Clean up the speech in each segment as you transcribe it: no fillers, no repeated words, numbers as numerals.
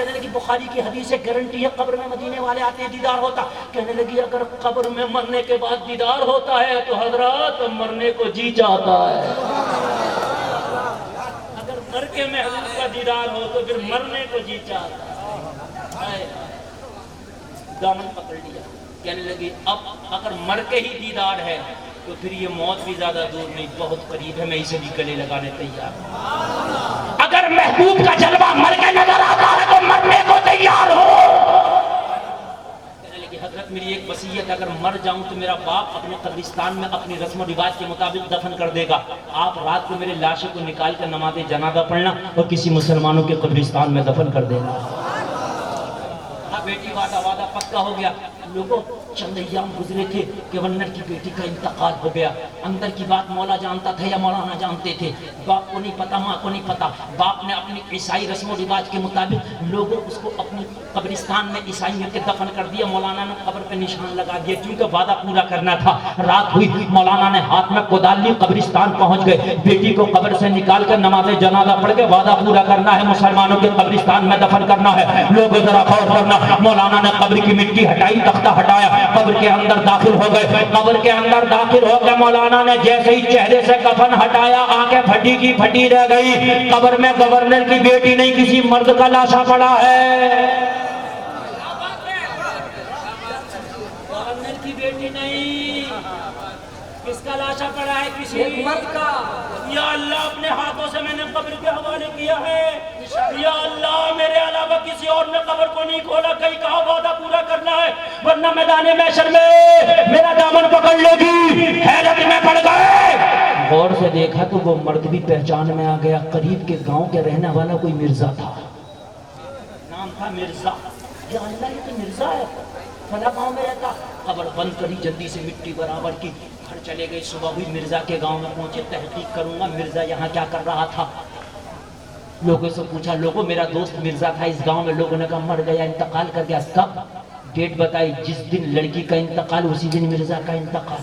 کہنے لگی بخاری کی حدیث ہے، گارنٹی ہے قبر میں مدینے والے آتے ہیں دیدار ہوتا. کہنے لگی اگر قبر میں مرنے کے بعد دیدار ہوتا ہے تو حضرات مرنے کو جی چاہتا ہے. اگر مر کے محبوب کا دیدار ہو تو پھر مرنے کو جی چاہتا ہے. دامن پکڑ لیا. کہنے لگی اب اگر مر کے ہی دیدار ہے تو پھر یہ موت بھی زیادہ دور نہیں، بہت قریب ہے، میں اسے بھی گلے لگانے تیار ہوں. اگر محبوب کا جلوہ مر کے نظر آتا ہے تو مرنے کو تیار ہو. کہنے لگی حضرت میری ایک وصیت، اگر مر جاؤں تو میرا باپ اپنے قبرستان میں اپنی رسم و رواج کے مطابق دفن کر دے گا. آپ رات کو میرے لاشے کو نکال کر نماز جنازہ پڑھنا اور کسی مسلمانوں کے قبرستان میں دفن کر دینا. بیٹی وعدہ پکا ہو گیا. لوگوں چند ایام گزرے تھے گورنر کی بیٹی کا انتقال ہو گیا. اندر کی بات مولا جانتا تھا یا مولانا جانتے تھے؟ باپ کو نہیں پتا، ماں کو نہیں پتا. باپ نے اپنی عیسائی رسم و رواج کے مطابق لوگوں اس کو اپنی قبرستان میں عیسائیوں کے دفن کر دیا. مولانا نے قبر پہ نشان لگا دیا کیونکہ وعدہ پورا کرنا تھا. رات ہوئی، مولانا نے ہاتھ میں کودال لی، قبرستان پہنچ گئے. بیٹی کو قبر سے نکال کر نماز جنازہ پڑھ کے وعدہ پورا کرنا ہے، مسلمانوں کے قبرستان میں دفن کرنا ہے. لوگوں ذرا غور کرنا. مولانا نے قبر کی مٹی ہٹائی، تختہ ہٹایا، قبر کے اندر داخل ہو گئے. قبر کے اندر داخل ہو گئے. مولانا نے جیسے ہی چہرے سے کفن ہٹایا، آنکھیں پھٹی کی پھٹی رہ گئی. قبر میں گورنر کی بیٹی نہیں، کسی مرد کا لاشا پڑا ہے. گورنر کی بیٹی نہیں، کس کا لاشا پڑا ہے؟ کسی مرد کا. یا اللہ اپنے ہاتھوں سے میں نے قبر کے حوالے کیا ہے. یا اللہ میرے علاوہ کسی اور نے قبر کو نہیں کھولا. کہیں کہا وعدہ پورا کرنا ہے ورنہ میدان محشر میں میرا دامن پکڑ لے گی. حیرت میں پڑ گئے. غور سے دیکھا تو وہ مرد بھی پہچان میں آ گیا. قریب کے گاؤں کے رہنے والا کوئی مرزا تھا، نام تھا مرزا. یا اللہ یہ تو مرزا ہے، فلاں گاؤں میں رہتا. قبر بند کری، جلدی سے مٹی برابر کی، گھر چلے گئے. صبح ہوئی، مرزا کے گاؤں میں پہنچے. تحقیق کروں گا مرزا یہاں کیا کر رہا تھا. لوگوں سے پوچھا، لوگوں میرا دوست مرزا تھا اس گاؤں میں. لوگوں نے کہا مر گیا، انتقال کر گیا. کب؟ ڈیٹ بتائی. جس دن لڑکی کا انتقال اسی دن مرزا کا انتقال.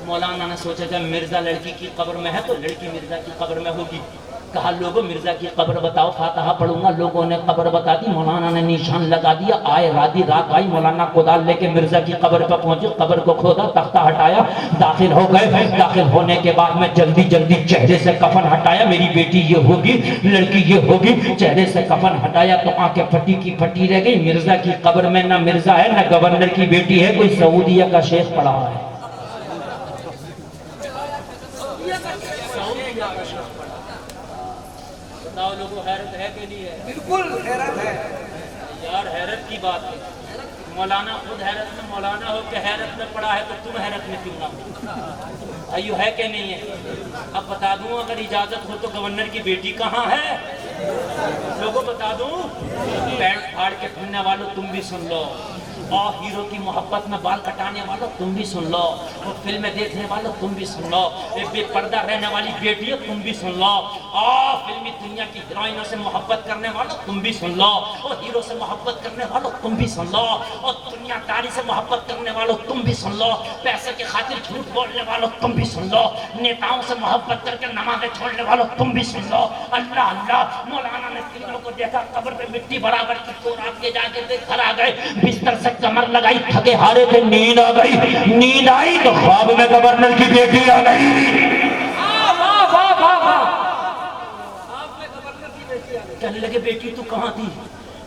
مولانا نے سوچا جب مرزا لڑکی کی قبر میں ہے تو لڑکی مرزا کی قبر میں ہوگی. کہا لوگوں مرزا کی قبر بتاؤ، فاتحہ پڑھوں گا. لوگوں نے قبر بتا دی. مولانا نے نشان لگا دیا. آئے رات آئی، مولانا کودال لے کے مرزا کی قبر پر پہنچے. قبر کو کھودا، تختہ ہٹایا، داخل ہو گئے. داخل ہونے کے بعد میں جلدی چہرے سے کفن ہٹایا. میری بیٹی یہ ہوگی، لڑکی یہ ہوگی. چہرے سے کفن ہٹایا تو آنکھیں پھٹی کی پھٹی رہ گئی. مرزا کی قبر میں نہ مرزا ہے نہ گورنر کی بیٹی ہے، کوئی سعودیہ کا شیخ پڑا ہے. بتاؤ لوگوں حیرت ہے کہ نہیں ہے؟ بالکل حیرت ہے یار، حیرت کی بات ہے. مولانا خود حیرت میں مولانا ہو کہ حیرت میں پڑا ہے تو تم حیرت میں کیوں نہ ہو؟ ایو ہے کہ نہیں ہے؟ اب بتا دوں اگر اجازت ہو تو گورنر کی بیٹی کہاں ہے؟ لوگوں بتا دوں. پینٹ پھاڑ کے پھرنے والوں تم بھی سن لو، اور ہیرو کی محبت میں بال کٹانے والوں تم بھی سن لو، اور فلمیں دیکھنے والوں تم بھی سن لو، بے پردہ رہنے والی بیٹی تم بھی سن لو، اور فلمی دنیا کی ہیروئنوں سے محبت کرنے والوں تم بھی سن لو، اور ہیرو سے محبت کرنے والوں تم بھی سن لو، اور دنیا داری سے محبت کرنے والوں تم بھی سن لو، پیسے کی خاطر جھوٹ بولنے والوں تم بھی سن لو، نیتاؤں سے محبت کر کے نمازیں چھوڑنے والوں تم بھی سن لو. اللہ اللہ. مولانا نے تینوں کو دیکھا، قبر پہ مٹی برابر کی تو رات کے جا کے دیکھ گھر آ گئے. بستر سے کمر لگائی، تھکے ہارے تھے. نیند آ گئی. نیند آئی تو خواب میں گورنر کی بیٹی آ گئی. کہنے لگے بیٹی تو کہاں تھی؟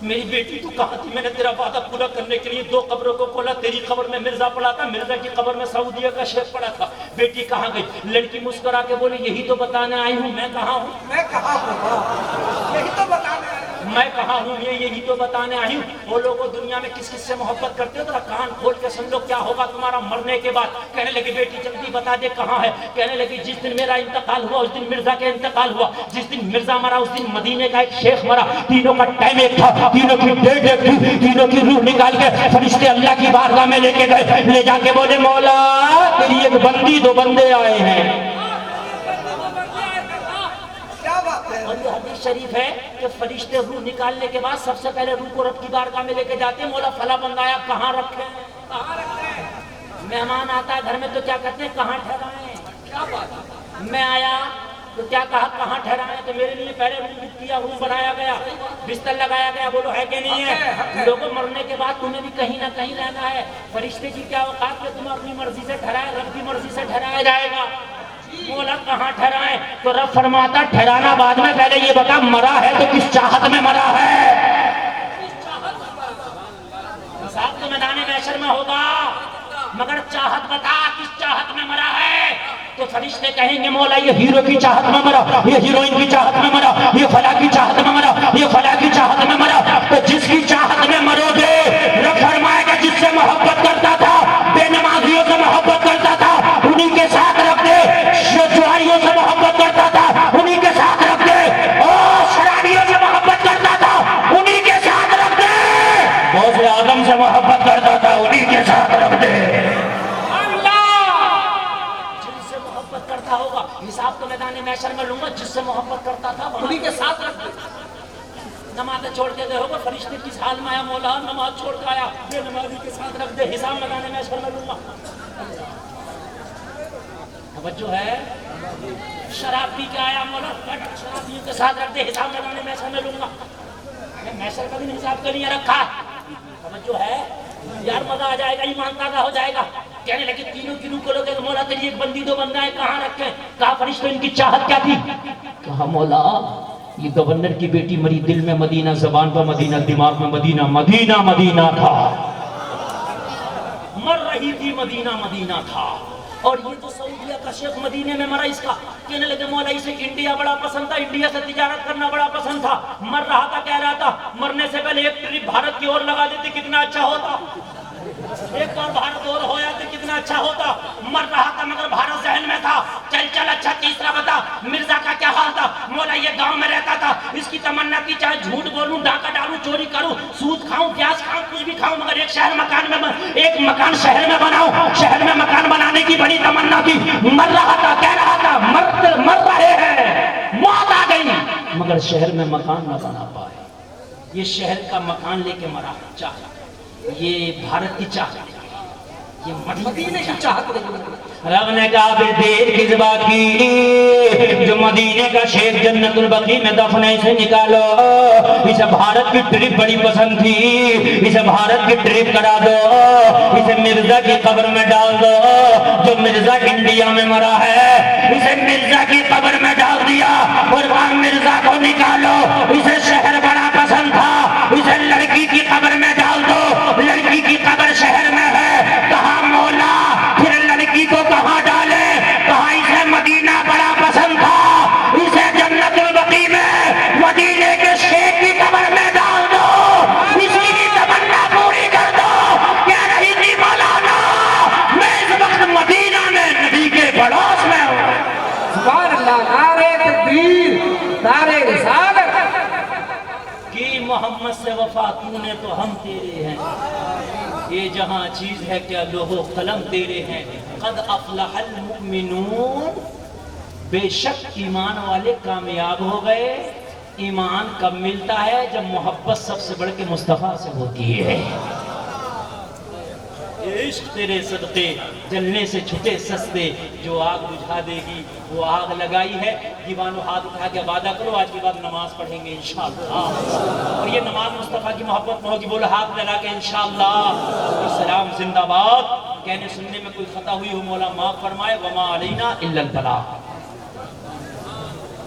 میری بیٹی تو کہاں تھی؟ میں نے تیرا وعدہ پورا کرنے کے لیے 2 قبروں کو کھولا. تیری قبر میں مرزا پڑا تھا، مرزا کی قبر میں سعودیہ کا شیخ پڑا تھا. بیٹی کہاں گئی؟ لڑکی مسکرا کے بولی یہی تو بتانے آئی ہوں. میں کہاں ہوں؟ میں کہاں ہوں؟ یہی تو بتانے آئی ہوں. میں کہاں ہوں؟ یہی تو بتانے آئی ہوں. وہ لوگوں دنیا میں کس کس سے محبت کرتے ہو؟ ذرا کان کھول کے سن لو کیا ہوگا تمہارا مرنے کے بعد. کہنے لگی بیٹی جلدی بتا دے کہاں ہے. کہنے لگی جس دن میرا انتقال ہوا اس دن مرزا کا انتقال ہوا. جس دن مرزا مرا اس دن مدینے کا ایک شیخ مرا. تینوں کا ٹائم ایک تھا، تینوں کی ڈیٹ ایک تھی. تینوں کی روح نکال کے فرشتے اللہ کی بارگاہ میں لے کے گئے. لے جا کے بولے مولا تیری ایک بندی 2 بندے آئے ہیں. اور یہ حدیث شریف ہے کہ فرشتے روح نکالنے کے بعد سب سے پہلے روح کو رب کی بارگاہ میں لے کے جاتے ہیں. مولا فلاں بندہ آیا، کہاں رکھے ہیں؟ کہاں رکھے ہیں؟ مہمان آتا ہے گھر میں تو کیا کہتے ہیں؟ کہاں ٹھہرائیں؟ کیا بات ہے؟ میں آیا تو کیا کہا کہاں ٹھہرائیں؟ تو میرے لیے پہلے روم کیا، روم بنایا گیا، بستر لگایا گیا، بولو ہے کہ نہیں ہے؟ لوگوں مرنے کے بعد تمہیں بھی کہیں نہ کہیں رہنا ہے، فرشتے کی کیا اوقات کہ تمہیں اپنی مرضی سے ٹھہرائے، رب کی مرضی سے ٹھہرایا جائے گا۔ مولا کہاں ٹھہرائیں؟ تو رب فرماتا ٹھہرانا بعد میں، پہلے یہ بتا مرا ہے تو کس چاہت میں مرا ہے؟ حساب تو میدان محشر میں ہوگا، مگر چاہت بتا کس چاہت میں مرا ہے؟ تو فرشتے کہیں گے مولا یہ ہیرو کی چاہت میں مرا، یہ ہیروئن کی چاہت میں مرا، یہ فلاں کی چاہت میں مرا، یہ فلاں کی چاہت میں مرا۔ تو جس کی چاہت میں مرو گے، رب فرمائے گا جس سے محبت کرتا تھا، بے نمازیوں سے محبت کرتا تھا، انہی کے ساتھ رکھ دے، جوائیوں سے محبت کرتا تھا، انہی کے ساتھ رکھ دے، اور شرابیوں سے محبت کرتا تھا، انہی کے ساتھ رکھ دے، غوث اعظم سے محبت کرتا تھا، انہی کے ساتھ رکھ دے۔ کرتا ہوگا حساب تو میدان محشر میں لوں گا، جس سے محبت کرتا تھا انہی کے ساتھ رکھ دے۔ نماز چھوڑ کے دے ہوگا، فرشتے کس حال میں آیا؟ مولا نماز چھوڑ کے آیا، یہ نمازی کے ساتھ رکھ دے، حساب میدان محشر میں لوں گا۔ توجہ ہے؟ شراب پی کے آیا، مولا شرابیوں کے ساتھ رکھ دے، حساب میدان محشر میں لوں گا۔ محشر کا بھی حساب کے لیے رکھا، توجہ ہے؟ یار مزہ آ جائے گا، ایمان تازہ ہو جائے گا۔ کہنے لگے تینوں کنوں کو لوگ مولا تیری ایک بندی دو بندہ ہے، کہاں رکھیں؟ کہا فرشتوں ان کی چاہت کیا تھی؟ کہا مولا یہ گورنر کی بیٹی مری، دل میں مدینہ، زبان پر مدینہ، دماغ میں مدینہ، مدینہ مدینہ تھا، مر رہی تھی، مدینہ مدینہ تھا۔ اور یہ تو سعودیہ کا شیخ مدینے میں مرا، اس کا کہنے لگے مولا اسے انڈیا بڑا پسند تھا، انڈیا سے تجارت کرنا بڑا پسند تھا، مر رہا تھا، کہہ رہا تھا مرنے سے پہلے ایک ٹرپ بھارت کی اور لگا دیتے کتنا اچھا ہوتا، ایک اور بھارت اور ہو جاتے کتنا اچھا ہوتا۔ مر رہا تھا مگر بھارت ذہن میں تھا، چل چل اچھا تیسرا بتا مرزا کا کیا حال تھا؟ مولا یہ گاؤں میں رہتا تھا، اس کی تمنا کی چاہے جھوٹ بولوں، ڈاکہ ڈالوں، چوری کروں، سود کھاؤں، پیاز کھاؤں، کچھ بھی کھاؤں، مگر ایک شہر مکان میں ایک مکان شہر میں بناؤں، شہر میں مکان بنانے کی بڑی تمنا تھی۔ مر رہا تھا، کہہ رہا تھا مر رہے ہیں، موت آ گئی، مگر شہر میں مکان نہ بنا پائے۔ یہ شہر کا مکان لے کے مرا، چاہتا یہ بھارت کی چاہت، یہ مدینے کی چاہت۔ رب نے کہا پھر دیر کس بات کی، جو مدینے کا شیخ جنت البقیع میں دفن ہے اسے نکالو، اسے بھارت کی ٹرپ بڑی پسند تھی، اسے بھارت کی ٹرپ کرا دو، اسے مرزا کی قبر میں ڈال دو، جو مرزا انڈیا میں مرا ہے اسے مرزا کی قبر میں ڈال دیا، اور وہاں مرزا کو نکالو، اسے شہر بڑا پسند تھا، اسے لڑکی کی قبر میں ڈال دو، لڑکی کی قبر شہر میں ہے۔ کہا مولا پھر لڑکی کو کہاں ڈالے؟ کہا اسے مدینہ بڑا پسند تھا، اسے جنت البقیع میں مدینے کے شیخ کی قبر میں ڈال دو، اسی کی تمنا پوری کر دو۔ کہہ رہی تھی مولانا میں اس وقت مدینہ میں نبی کے پڑوس میں ہوں۔ سبحان اللہ، نعرہ تکبیر، نعرہ رسالت کی محمد سے وفا تو نے تو ہم تیرے ہیں، یہ جہاں چیز ہے کیا لوح و قلم تیرے ہیں۔ قد افلح المؤمنون، بے شک ایمان والے کامیاب ہو گئے۔ ایمان کب ملتا ہے؟ جب محبت سب سے بڑھ کے مصطفیٰ سے ہوتی ہے۔ عشق تیرے صدقے جلنے سے چھٹے سستے، جو آگ بجھا دے گی وہ آگ لگائی ہے۔ دیوانوں ہاتھ اٹھا کے وعدہ کرو آج کے بعد نماز پڑھیں گے انشاءاللہ، اور یہ نماز مصطفیٰ کی محبت میں ہوگی، بولو ہاتھ لگا کے انشاءاللہ۔ السلام زندہ باد۔ کہنے سننے میں کوئی خطا ہوئی ہو مولا معاف فرمائے، وما علینا الا البلاغ۔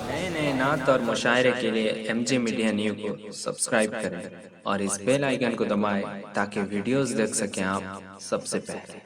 نئے نئے نعت اور مشاعرے کے لیے ایم جے میڈیا نیو کو سبسکرائب کریں اور اس بیل آئیکن کو دبائیں تاکہ ویڈیوز دیکھ سکیں آپ سب سے پہلے۔